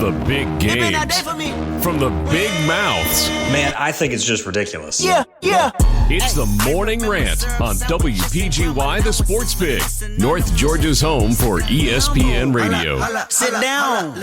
the big games from the big mouths. Man, I think it's just ridiculous. Yeah. It's the Morning Rant on WPGY The Sports Pig, North Georgia's home for ESPN Radio. Sit down.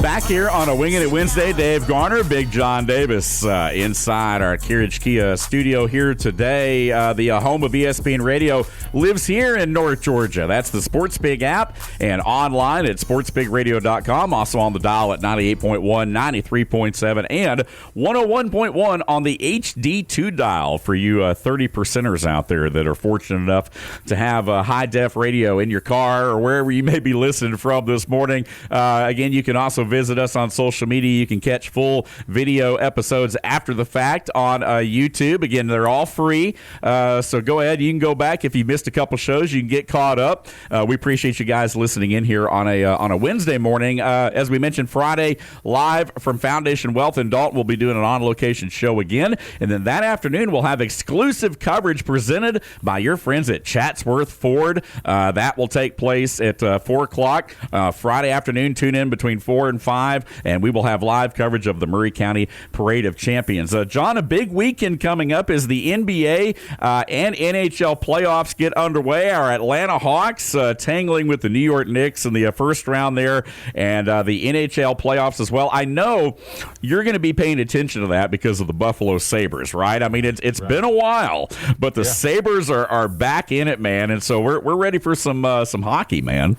Back here on a Winging It Wednesday, Dave Garner, Big John Davis inside our Carriage Kia studio here today. The home of ESPN Radio lives here in North Georgia. That's the Sports Pig app and online at sportspigradio.com. Also on the dial at 98.1, 93.7, and 101.1 on the HD2 dial for you 30%ers out there that are fortunate enough to have a high-def radio in your car or wherever you may be listening from this morning. Again, you can also visit us on social media. You can catch full video episodes after the fact on YouTube. Again, they're all free, so go ahead. You can go back. If you missed a couple shows, you can get caught up. We appreciate you guys listening in here on a Wednesday morning. As we mentioned, Friday, live from Foundation Wealth in Dalton, we'll be doing an on-location show again, and then that afternoon, afternoon, we'll have exclusive coverage presented by your friends at Chatsworth Ford. That will take place at 4 o'clock Friday afternoon. Tune in between 4 and 5, and we will have live coverage of the Murray County Parade of Champions. John, a big weekend coming up as the NBA and NHL playoffs get underway. Our Atlanta Hawks tangling with the New York Knicks in the first round there, and the NHL playoffs as well. I know you're going to be paying attention to that because of the Buffalo Sabres, right? I mean, it's been a while, but the Sabres are back in it, man, and so we're ready for some hockey, man.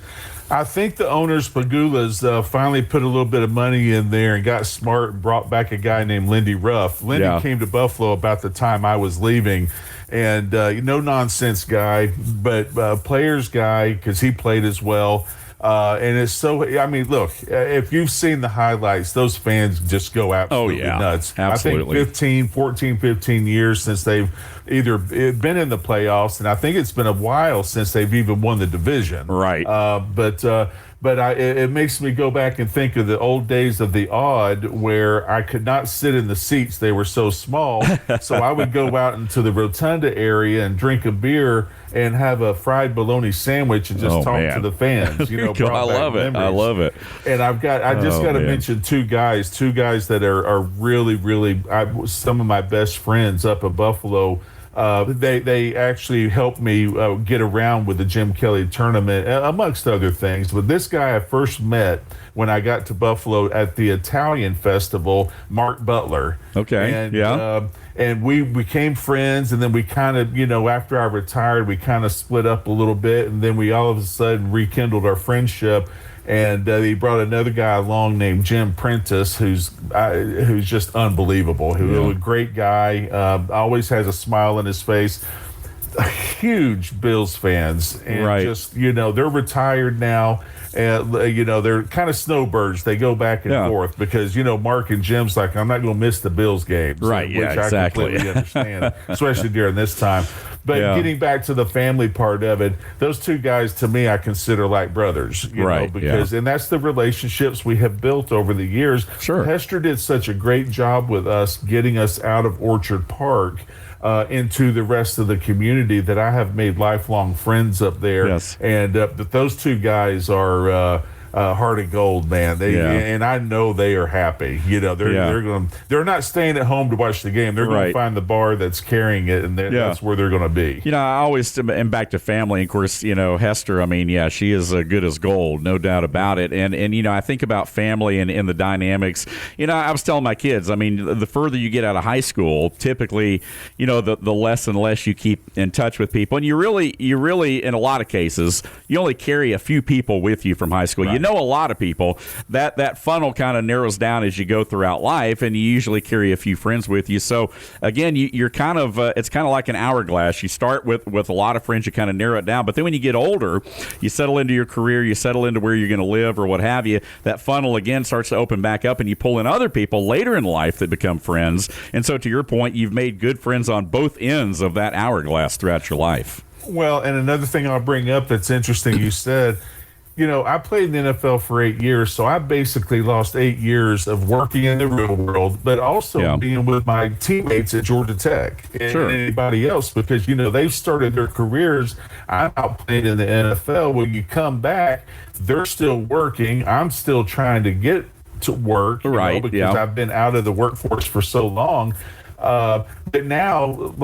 I think the owners, Pagulas, finally put a little bit of money in there and got smart and brought back a guy named Lindy Ruff. Lindy came to Buffalo about the time I was leaving, and no-nonsense guy, but players guy because he played as well. And it's so, I mean, look, if you've seen the highlights, those fans just go absolutely nuts. Absolutely. I think 15 years since they've either been in the playoffs, and I think it's been a while since they've even won the division. Right. But it makes me go back and think of the old days of the Odd where I could not sit in the seats. They were so small. So I would go out into the rotunda area and drink a beer and have a fried bologna sandwich and just talk to the fans. You know, I love it. I love it. And I just got to mention two guys that are really, really some of my best friends up in Buffalo. They actually helped me get around with the Jim Kelly tournament, amongst other things. But this guy I first met when I got to Buffalo at the Italian festival, Mark Butler. Okay, and we became friends, and then we kind of, after I retired, we kind of split up a little bit, and then we all of a sudden rekindled our friendship. And he brought another guy along named Jim Prentice, who's just unbelievable. Who's a great guy, always has a smile on his face. Huge Bills fans, and just they're retired now. And they're kind of snowbirds. They go back and forth because Mark and Jim's like, I'm not going to miss the Bills games, right? Which I completely understand, especially during this time. But getting back to the family part of it, those two guys to me I consider like brothers, you know, because and that's the relationships we have built over the years. Sure, Hester did such a great job with us getting us out of Orchard Park. Into the rest of the community that I have made lifelong friends up there. Yes. And those two guys are heart of gold, man. And I know they are happy. They're not staying at home to watch the game. They're going to find the bar that's carrying it, and that's where they're going to be. I always am back to family. Of course, Hester, I mean, she is good as gold, no doubt about it. And I think about family and the dynamics. I was telling my kids, I mean, the further you get out of high school, typically, the less and less you keep in touch with people. And you really, in a lot of cases, you only carry a few people with you from high school. Right. A lot of people. That funnel kind of narrows down as you go throughout life, and you usually carry a few friends with you. So again, you're kind of it's kind of like an hourglass. You start with a lot of friends, you kind of narrow it down, but then when you get older, you settle into your career, you settle into where you're going to live or what have you. That funnel again starts to open back up, and you pull in other people later in life that become friends. And so to your point, you've made good friends on both ends of that hourglass throughout your life. Well, and another thing I'll bring up that's interesting, you said, I played in the NFL for 8 years, so I basically lost 8 years of working in the real world, but also being with my teammates at Georgia Tech and anybody else, because, they've started their careers. I'm out playing in the NFL. When you come back, they're still working. I'm still trying to get to work, because I've been out of the workforce for so long. But now,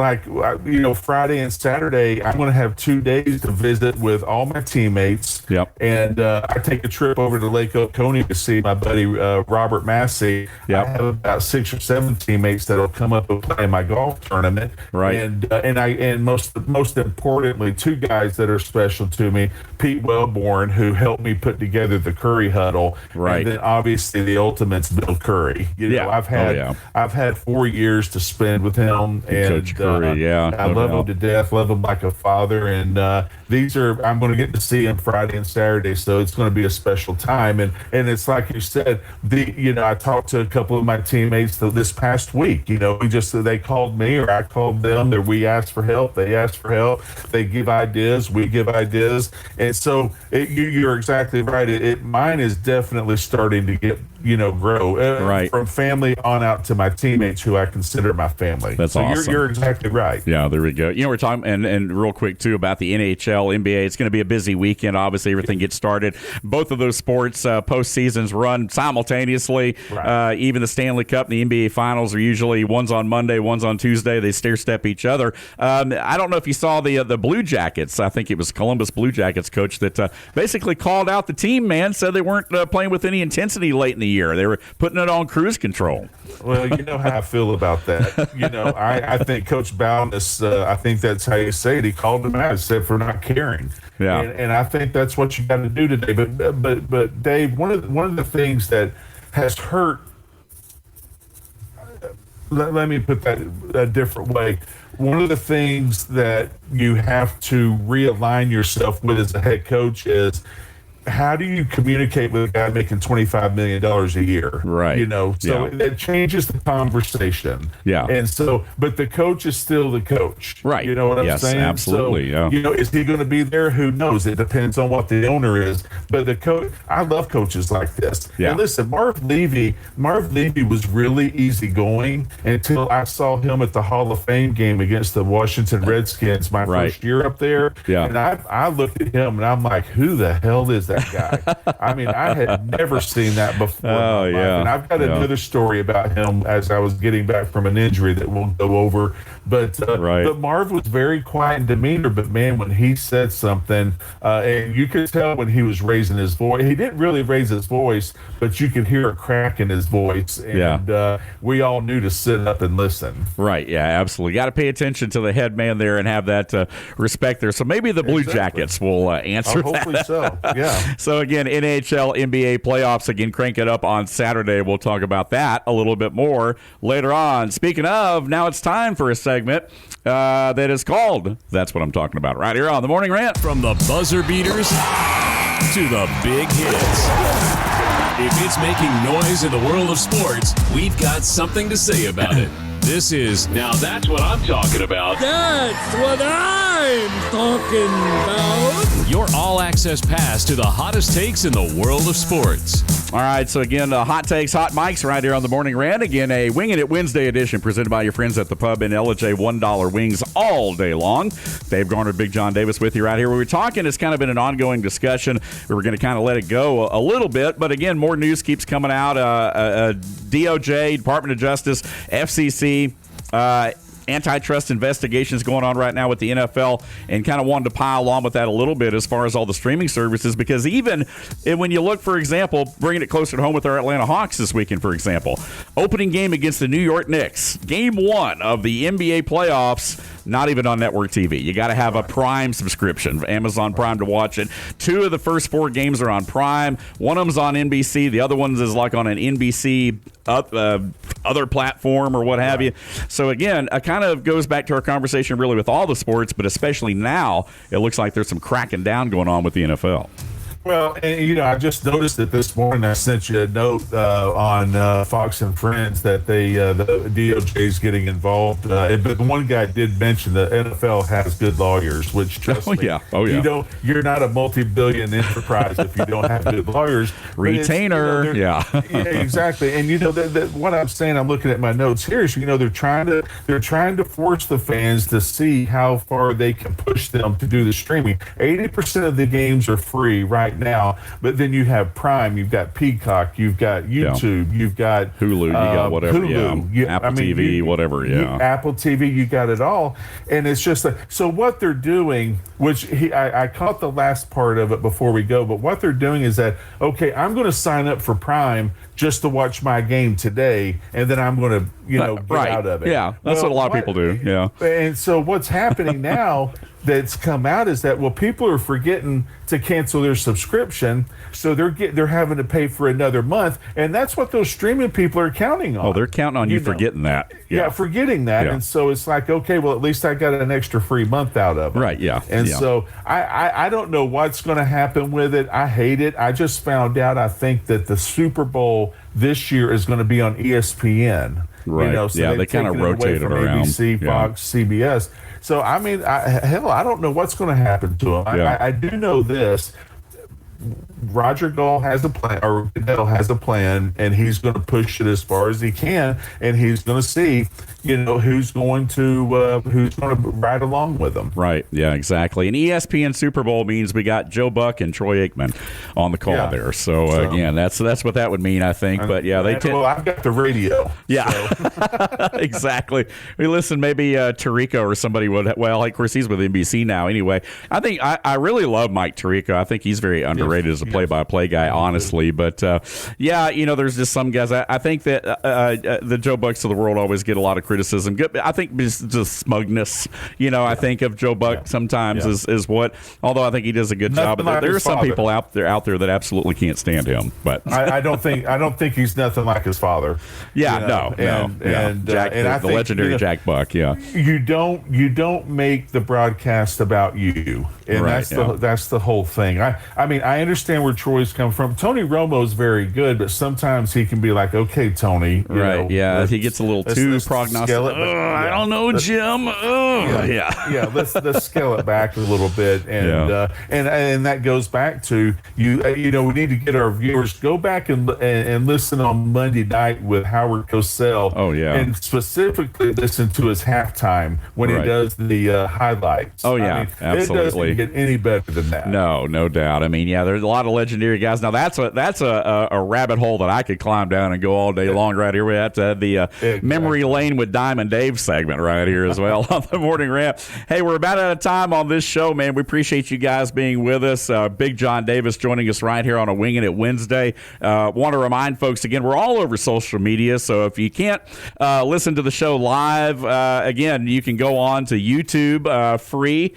Friday and Saturday, I'm going to have 2 days to visit with all my teammates. Yep. And I take a trip over to Lake Oconee to see my buddy Robert Massey. Yep. I have about 6 or 7 teammates that'll come up and play in my golf tournament. Right. And most importantly, 2 guys that are special to me: Pete Wellborn, who helped me put together the Curry Huddle. Right. And then obviously the ultimate's Bill Curry. I've had 4 years to spend with him. And Coach Curry, I love him to death, love him like a father. And I'm going to get to see him Friday and Saturday, so it's going to be a special time. And it's like you said, I talked to a couple of my teammates this past week. They called me or I called them. We asked for help. They asked for help. They give ideas. We give ideas. And so you're exactly right. Mine is definitely starting to get grow from family on out to my teammates, who I consider consider my family. That's so awesome. You're exactly right. Yeah, there we go. We're talking, and real quick, too, about the NHL, NBA. It's going to be a busy weekend. Obviously, everything gets started. Both of those sports postseasons run simultaneously. Right. Even the Stanley Cup and the NBA Finals are usually one's on Monday, one's on Tuesday. They stair-step each other. I don't know if you saw the Blue Jackets. I think it was Columbus Blue Jackets coach that basically called out the team, man, said they weren't playing with any intensity late in the year. They were putting it on cruise control. Well, you know how I feel about that. I think Coach Bowness, I think that's how you say it. He called him out, said for not caring. Yeah. And I think that's what you got to do today. But Dave, one of the things that has hurt. Let me put that a different way. One of the things that you have to realign yourself with as a head coach is, how do you communicate with a guy making $25 million a year? Right. So it changes the conversation. Yeah. And so, but the coach is still the coach. Right. You know what I'm saying? Yes, absolutely. So, is he going to be there? Who knows? It depends on what the owner is. But the coach, I love coaches like this. Yeah. And listen, Marv Levy was really easygoing until I saw him at the Hall of Fame game against the Washington Redskins my first year up there. Yeah. And I looked at him and I'm like, who the hell is that guy? I mean, I had never seen that before. Oh, in my life. yeah. And I've got another story about him as I was getting back from an injury that we'll go over. But Marv was very quiet in demeanor. But man, when he said something, and you could tell when he was raising his voice, he didn't really raise his voice, but you could hear a crack in his voice. And we all knew to sit up and listen. Right. Yeah, absolutely. Got to pay attention to the head man there and have that respect there. So maybe the Blue Jackets will answer that. Hopefully so. Yeah. So again, NHL, NBA playoffs again, crank it up on Saturday. We'll talk about that a little bit more later on. Speaking of, now it's time for a segment that is called That's What I'm Talking About, right here on The Morning Rant. From the buzzer beaters to the big hits. If it's making noise in the world of sports, we've got something to say about it. This is Now That's What I'm Talking About. That's what I'm talking about. Your all-access pass to the hottest takes in the world of sports. All right, so again, hot takes, hot mics right here on the Morning Rant. Again, a Winging It Wednesday edition presented by your friends at the pub in Ellijay. $1 wings all day long. Dave Garner, Big John Davis with you right here. We were talking, it's kind of been an ongoing discussion. We were going to kind of let it go a little bit, but again, more news keeps coming out. DOJ, Department of Justice, FCC, antitrust investigations going on right now with the NFL, and kind of wanted to pile on with that a little bit as far as all the streaming services, because even when you look, for example, bringing it closer to home with our Atlanta Hawks this weekend, for example, opening game against the New York Knicks, game 1 of the NBA playoffs, not even on network TV. You got to have a Prime subscription, Amazon Prime, to watch it. 2 of the first 4 games are on Prime. One of them's on NBC. The other one is like on an NBC other platform or what have you. So again, it kind of goes back to our conversation really with all the sports, but especially now, it looks like there's some cracking down going on with the NFL. Well, and I just noticed that this morning. I sent you a note on Fox and Friends that the DOJ is getting involved. But one guy did mention the NFL has good lawyers, which trust me, you're not a multi-billion enterprise if you don't have good lawyers. Retainer, yeah, exactly. And what I'm saying, I'm looking at my notes here is they're trying to force the fans to see how far they can push them to do the streaming. 80% of the games are free right now, but then you have Prime, you've got Peacock, you've got YouTube, you've got Hulu, you got whatever, Hulu, Apple TV, whatever, Apple TV, you got it all. And it's just so what they're doing, which I caught the last part of it before we go, but what they're doing is that, okay, I'm going to sign up for Prime just to watch my game today, and then I'm going to, get out of it. Yeah, that's what a lot of people do. Yeah. And so what's happening now that's come out is that, people are forgetting to cancel their subscription, so they're having to pay for another month, and that's what those streaming people are counting on. Oh, they're counting on you forgetting that. Yeah, forgetting that. Yeah. And so it's like, okay, well, at least I got an extra free month out of it. Right, yeah. And so I don't know what's going to happen with it. I hate it. I just found out, I think that the Super Bowl this year is going to be on ESPN. Right. So they kind of rotate it around. ABC, Fox, CBS. So, I mean, I don't know what's going to happen to them. I do know this. Roger Gould has a plan, or Goodell has a plan, and he's going to push it as far as he can, and he's going to see, who's going to ride along with him. Right. Yeah, exactly. And ESPN Super Bowl means we got Joe Buck and Troy Aikman on the call there. So again, that's what that would mean, I think. But yeah, well, I've got the radio. Yeah, so. Exactly. We listen. Maybe Tirico or somebody would. Well, of course, he's with NBC now. Anyway, I think I really love Mike Tirico. I think he's very underrated as a play-by-play guy, honestly. But there's just some guys. I think that the Joe Bucks of the world always get a lot of criticism. I think just smugness. I think of Joe Buck sometimes is what. Although I think he does a good job. But there are some people out there that absolutely can't stand him. But I don't think he's nothing like his father. Yeah, no. Jack, and the legendary Jack Buck. Yeah, you don't make the broadcast about you, and that's the whole thing. I mean, I understand where Troy's come from. Tony Romo's very good, but sometimes he can be like, okay, Tony, he gets a little too prognosticated. I don't know, Jim. Let's scale it back a little bit, and that goes back to we need to get our viewers go back and listen on Monday night with Howard Cosell. Oh yeah, and specifically listen to his halftime when he does the highlights. Oh yeah, absolutely. It doesn't get any better than that. No doubt. I mean, there's a lot of legendary guys. Now that's a rabbit hole that I could climb down and go all day long. Right here, we have to have the memory lane with Diamond Dave segment right here as well on the Morning Rant. Hey, we're about out of time on this show, man. We appreciate you guys being with us. Big John Davis joining us right here on a Winging It Wednesday. Want to remind folks again, we're all over social media, so if you can't listen to the show live, again, you can go on to YouTube free.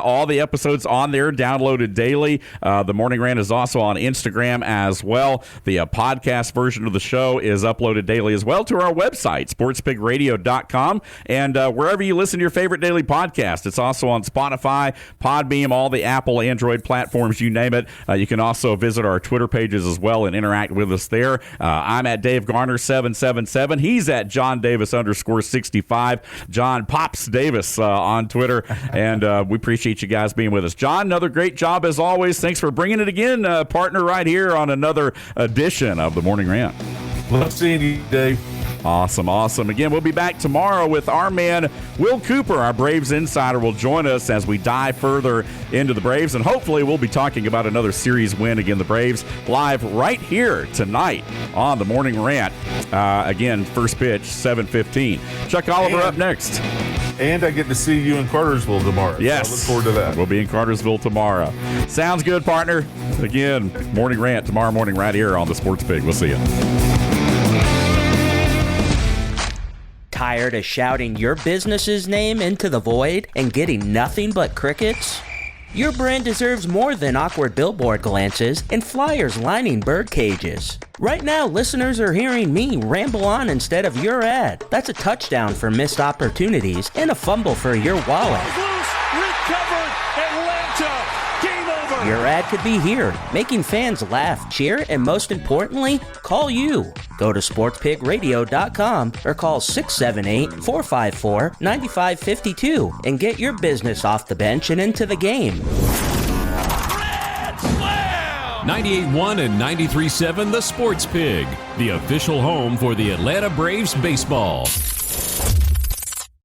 All the episodes on there, downloaded daily. The Morning Rant is also on Instagram as well. The podcast version of the show is uploaded daily as well to our website, sportspigradio.com, and wherever you listen to your favorite daily podcast. It's also on Spotify, Podbeam, all the Apple, Android platforms, you name it. You can also visit our Twitter pages as well and interact with us there. I'm at Dave Garner 777. He's at John Davis _65. John Pops Davis on Twitter, and we appreciate you guys being with us. John, another great job as always. Thanks for bringing it again, partner, right here on another edition of the Morning Rant. Love seeing you, Dave. Awesome. Again, we'll be back tomorrow with our man, Will Cooper, our Braves insider, will join us as we dive further into the Braves, and hopefully we'll be talking about another series win against the Braves live right here tonight on the Morning Rant. Again, first pitch, 7:15. Chuck Oliver up next. And I get to see you in Cartersville tomorrow. Yes. So I look forward to that. We'll be in Cartersville tomorrow. Sounds good, partner. Again, Morning Rant tomorrow morning right here on the Sports Pig. We'll see you. Tired of shouting your business's name into the void and getting nothing but crickets? Your brand deserves more than awkward billboard glances and flyers lining bird cages. Right now, listeners are hearing me ramble on instead of your ad. That's a touchdown for missed opportunities and a fumble for your wallet. Recovered, Atlanta. Game over. Your ad could be here, making fans laugh, cheer, and most importantly, call you. Go to sportspigradio.com or call 678-454-9552 and get your business off the bench and into the game. 98.1 and 93.7 The Sports Pig, the official home for the Atlanta Braves baseball.